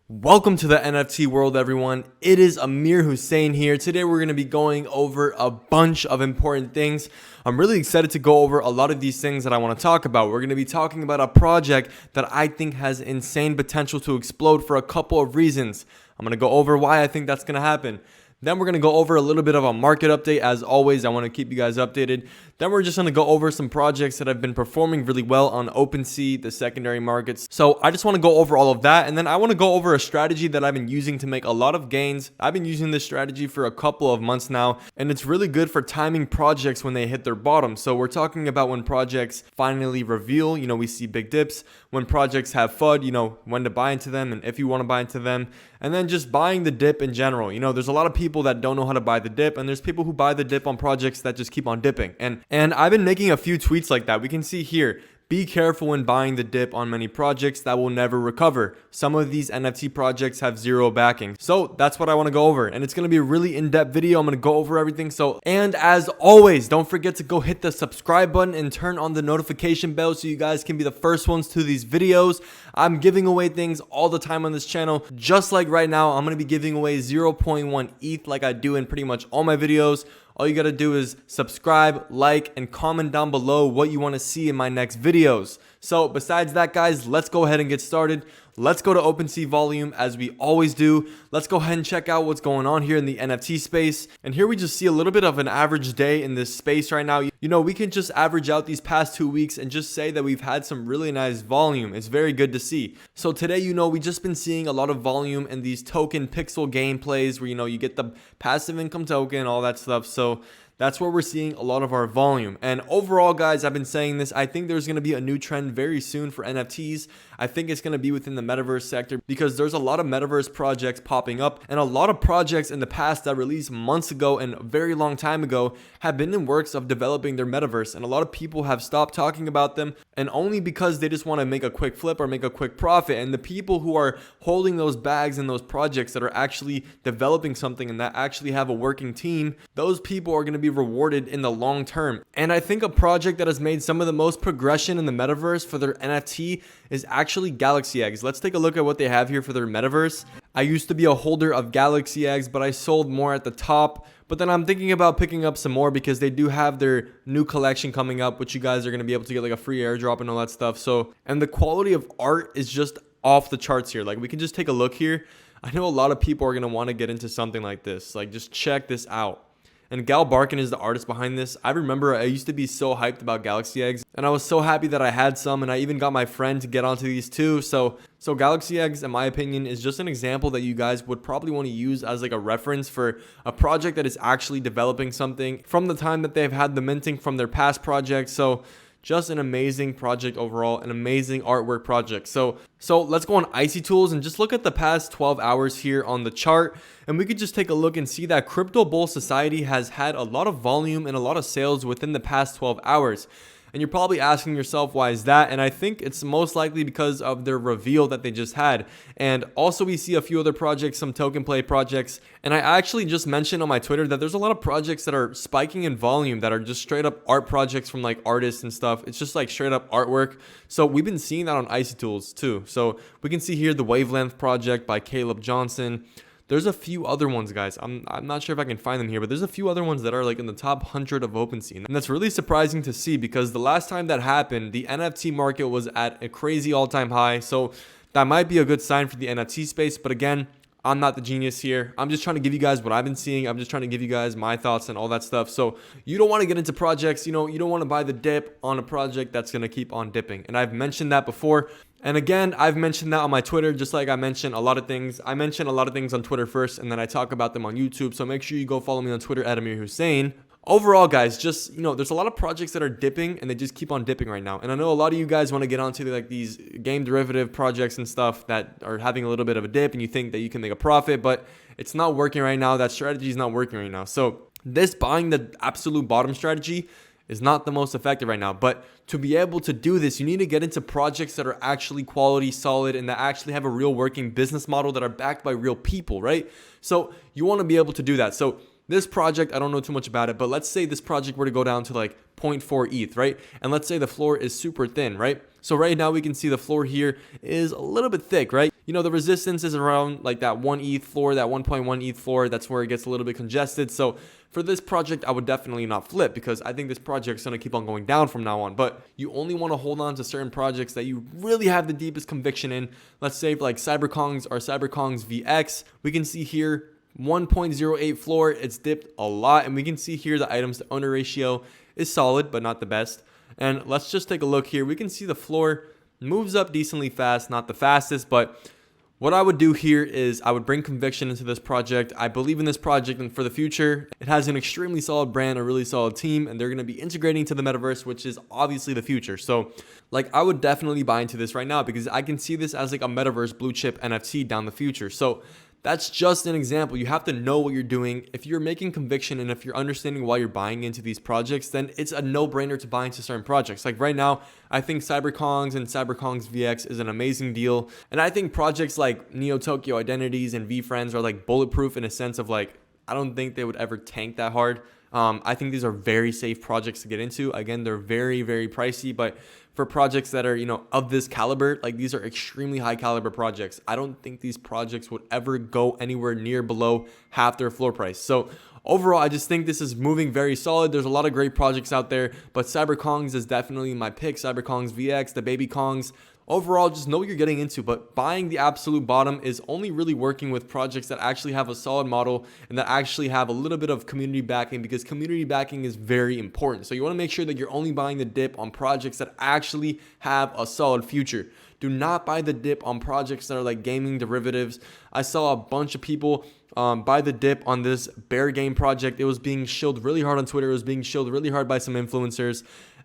Welcome to the NFT world, everyone. It is Amir Hussein here. Today we're going to be going over a bunch of important things. I'm really excited to go over a lot of these things that I want to talk about. We're going to be talking about a project that I think has insane potential to explode for a couple of reasons. I'm going to go over why I think that's going to happen. Then we're going to go over a little bit of a market update. As always, I want to keep you guys updated. Then we're just going to go over some projects that have been performing really well on OpenSea, the secondary markets. So I just want to go over all of that. And then I want to go over a strategy that I've been using to make a lot of gains. I've been using this strategy for a couple of months now, and it's really good for timing projects when they hit their bottom. So we're talking about when projects finally reveal, we see big dips, when projects have FUD, when to buy into them and if you want to buy into them, and then just buying the dip in general. There's a lot of people that don't know how to buy the dip, and there's people who buy the dip on projects that just keep on dipping. And I've been making a few tweets like that. We can see here, be careful when buying the dip on many projects that will never recover. Some of these NFT projects have zero backing. So that's what I want to go over. And it's going to be a really in-depth video. I'm going to go over everything. And as always, don't forget to go hit the subscribe button and turn on the notification bell so you guys can be the first ones to these videos. I'm giving away things all the time on this channel. Just like right now, I'm going to be giving away 0.1 ETH like I do in pretty much all my videos. All you got to do is subscribe, like, and comment down below what you want to see in my next videos. So besides that, guys, let's go ahead and get started. Let's go to OpenSea volume as we always do. Let's go ahead and check out what's going on here in the NFT space. And here we just see a little bit of an average day in this space right now. We can just average out these past 2 weeks and just say that we've had some really nice volume. It's very good to see. So today, we just been seeing a lot of volume in these token pixel gameplays where, you get the passive income token, all that stuff. So that's where we're seeing a lot of our volume. And overall, guys, I've been saying this, I think there's going to be a new trend very soon for NFTs. I think it's going to be within the metaverse sector because there's a lot of metaverse projects popping up, and a lot of projects in the past that released months ago and a very long time ago have been in works of developing their metaverse, and a lot of people have stopped talking about them, and only because they just want to make a quick flip or make a quick profit. And the people who are holding those bags and those projects that are actually developing something and that actually have a working team, those people are going to be rewarded in the long term. And I think a project that has made some of the most progression in the metaverse for their NFT is actually Galaxy Eggs. Let's take a look at what they have here for their metaverse. I used to be a holder of Galaxy Eggs, but I sold more at the top. But then I'm thinking about picking up some more because they do have their new collection coming up, which you guys are going to be able to get like a free airdrop and all that stuff. And the quality of art is just off the charts here. Like, we can just take a look here. I know a lot of people are going to want to get into something like this. Like, just check this out. And Gal Barkin is the artist behind this. I remember I used to be so hyped about Galaxy Eggs, and I was so happy that I had some, and I even got my friend to get onto these too. So Galaxy Eggs, in my opinion, is just an example that you guys would probably want to use as like a reference for a project that is actually developing something from the time that they've had the minting from their past projects. So just an amazing project overall, an amazing artwork project. So let's go on Icy Tools and just look at the past 12 hours here on the chart. And we could just take a look and see that Crypto Bull Society has had a lot of volume and a lot of sales within the past 12 hours. And you're probably asking yourself, why is that? And I think it's most likely because of their reveal that they just had. And also we see a few other projects, some token play projects. And I actually just mentioned on my Twitter that there's a lot of projects that are spiking in volume that are just straight up art projects from like artists and stuff. It's just like straight up artwork. So we've been seeing that on Icy Tools too. So we can see here the Wavelength project by Caleb Johnson. There's a few other ones, guys. I'm not sure if I can find them here, but there's a few other ones that are like in the top 100 of OpenSea. And that's really surprising to see because the last time that happened, the NFT market was at a crazy all-time high. So that might be a good sign for the NFT space. But again, I'm not the genius here. I'm just trying to give you guys what I've been seeing. I'm just trying to give you guys my thoughts and all that stuff. So you don't want to get into projects, you don't want to buy the dip on a project that's going to keep on dipping. And I've mentioned that before. And again, I've mentioned that on my Twitter, just like I mentioned a lot of things. I mention a lot of things on Twitter first, and then I talk about them on YouTube. So make sure you go follow me on Twitter at Amir Hussein. Overall, guys, just, there's a lot of projects that are dipping and they just keep on dipping right now. And I know a lot of you guys want to get onto like these game derivative projects and stuff that are having a little bit of a dip and you think that you can make a profit, but it's not working right now. That strategy is not working right now. So this buying the absolute bottom strategy is not the most effective right now. But to be able to do this, you need to get into projects that are actually quality, solid, and that actually have a real working business model that are backed by real people, right? So you want to be able to do that. So this project, I don't know too much about it, but let's say this project were to go down to like 0.4 ETH, right? And let's say the floor is super thin, right? So right now we can see the floor here is a little bit thick, right? You know, the resistance is around like that 1 ETH floor, that 1.1 ETH floor. That's where it gets a little bit congested. So for this project, I would definitely not flip, because I think this project is going to keep on going down from now on. But you only want to hold on to certain projects that you really have the deepest conviction in. Let's say like kongz or kongz VX. We can see here 1.08 floor. It's dipped a lot, and we can see here the items to owner ratio is solid, but not the best. And let's just take a look here. We can see the floor moves up decently fast, not the fastest, but what I would do here is I would bring conviction into this project. I believe in this project, and for the future, it has an extremely solid brand, a really solid team, and they're going to be integrating to the metaverse, which is obviously the future. So like, I would definitely buy into this right now, because I can see this as like a metaverse blue chip NFT down the future. So that's just an example. You have to know what you're doing. If you're making conviction and if you're understanding why you're buying into these projects, then it's a no-brainer to buy into certain projects. Like right now, I think kongz and kongz VX is an amazing deal. And I think projects like Neo Tokyo Identities and VFriends are like bulletproof in a sense of like, I don't think they would ever tank that hard. I think these are very safe projects to get into. Again, they're very, very pricey, but for projects that are, you know, of this caliber, like these are extremely high caliber projects. I don't think these projects would ever go anywhere near below half their floor price. So overall, I just think this is moving very solid. There's a lot of great projects out there, but kongz is definitely my pick. kongz VX, the baby kongz. Overall, just know what you're getting into, but buying the absolute bottom is only really working with projects that actually have a solid model and that actually have a little bit of community backing, because community backing is very important. So you want to make sure that you're only buying the dip on projects that actually have a solid future. Do not buy the dip on projects that are like gaming derivatives. I saw a bunch of people buy the dip on this bear game project. It was being shilled really hard on Twitter. It was being shilled really hard by some influencers.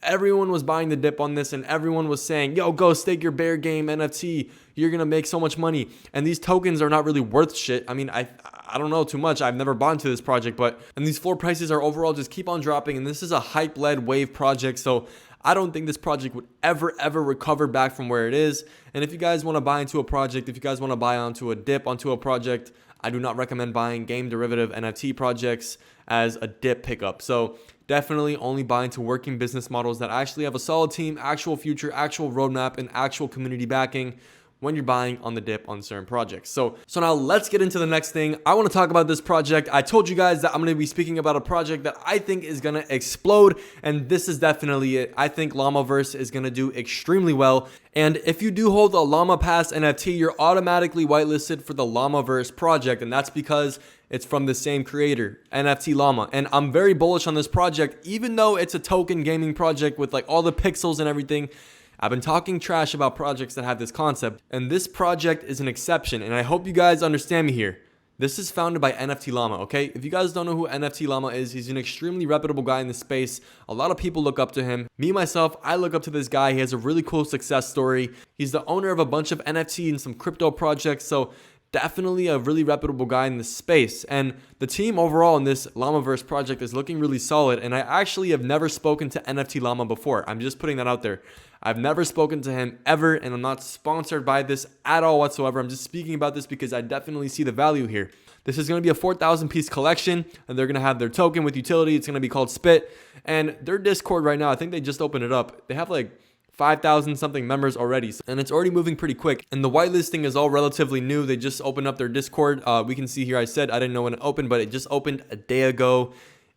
Everyone was buying the dip on this, and everyone was saying, yo, go stake your bear game NFT. You're going to make so much money. And these tokens are not really worth shit. I mean, I don't know too much. I've never bought into this project, and these floor prices are overall just keep on dropping. And this is a hype-led wave project. So I don't think this project would ever recover back from where it is. And if you guys want to buy into a project, if you guys want to buy onto a dip onto a project, I do not recommend buying game derivative NFT projects as a dip pickup. So definitely only buy into working business models that actually have a solid team, actual future, actual roadmap, and actual community backing when you're buying on the dip on certain projects. So now let's get into the next thing. I want to talk about this project. I told you guys that I'm going to be speaking about a project that I think is going to explode, and this is definitely it. I think Llamaverse is going to do extremely well. And if you do hold a Llama Pass NFT, you're automatically whitelisted for the Llamaverse project, and that's because it's from the same creator, NFT Llama. And I'm very bullish on this project, even though it's a token gaming project with like all the pixels and everything. I've been talking trash about projects that have this concept, and this project is an exception, and I hope you guys understand me here. This is founded by NFT Llama, okay? If you guys don't know who NFT Llama is, he's an extremely reputable guy in the space. A lot of people look up to him. Me, myself, I look up to this guy. He has a really cool success story. He's the owner of a bunch of NFT and some crypto projects, so definitely a really reputable guy in this space. And the team overall in this Llamaverse project is looking really solid, and I actually have never spoken to NFT Llama before. I'm just putting that out there. I've never spoken to him ever, and I'm not sponsored by this at all whatsoever. I'm just speaking about this because I definitely see the value here. This is going to be a 4,000 piece collection, and they're going to have their token with utility. It's going to be called Spit, and their Discord right now, I think they just opened it up. They have like 5,000 something members already, and it's already moving pretty quick. And the whitelisting is all relatively new. They just opened up their Discord. We can see here, I said I didn't know when it opened, but it just opened a day ago.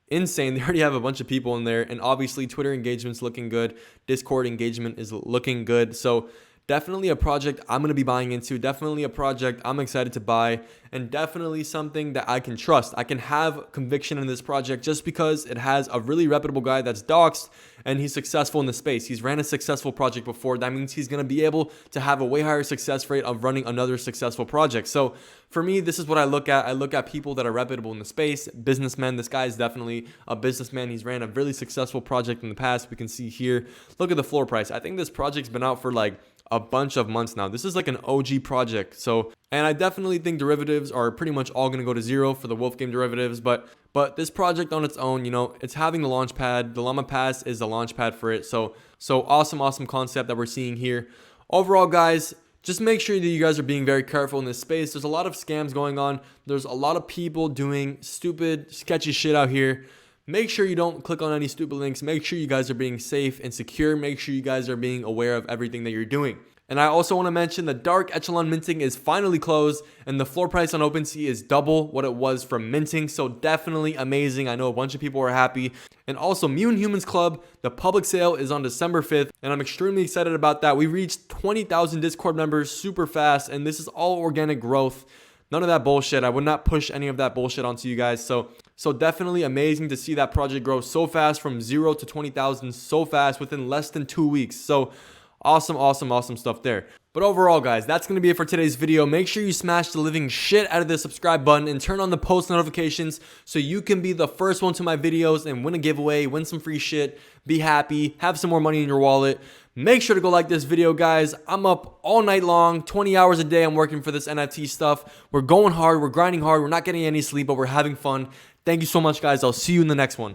Insane. They already have a bunch of people in there, and obviously Twitter engagement's looking good. Discord engagement is looking good. So definitely a project I'm going to be buying into, definitely a project I'm excited to buy, and definitely something that I can trust. I can have conviction in this project just because it has a really reputable guy that's doxed, and he's successful in the space. He's ran a successful project before. That means he's going to be able to have a way higher success rate of running another successful project. So for me, this is what I look at. I look at people that are reputable in the space, businessmen. This guy is definitely a businessman. He's ran a really successful project in the past. We can see here, look at the floor price. I think this project's been out for like a bunch of months now. This is like an OG project. So, and I definitely think derivatives are pretty much all going to go to zero for the Wolf Game derivatives, but this project on its own, you know, it's having the launchpad. The Llama Pass is the launchpad for it. So awesome concept that we're seeing here. Overall, guys, just make sure that you guys are being very careful in this space. There's a lot of scams going on. There's a lot of people doing stupid, sketchy shit out here. Make sure you don't click on any stupid links. Make sure you guys are being safe and secure. Make sure you guys are being aware of everything that you're doing. And I also want to mention the dark echelon minting is finally closed, and the floor price on OpenSea is double what it was from minting. So definitely amazing. I know a bunch of people are happy. And also Mutant Humans Club, the public sale is on December 5th, and I'm extremely excited about that. We reached 20,000 Discord members super fast, and this is all organic growth. None of that bullshit. I would not push any of that bullshit onto you guys. So definitely amazing to see that project grow so fast from 0 to 20,000 so fast within less than 2 weeks. So awesome stuff there. But overall, guys, that's going to be it for today's video. Make sure you smash the living shit out of the subscribe button and turn on the post notifications so you can be the first one to my videos and win a giveaway, win some free shit, be happy, have some more money in your wallet. Make sure to go like this video, guys. I'm up all night long, 20 hours a day. I'm working for this NFT stuff. We're going hard. We're grinding hard. We're not getting any sleep, but we're having fun. Thank you so much, guys. I'll see you in the next one.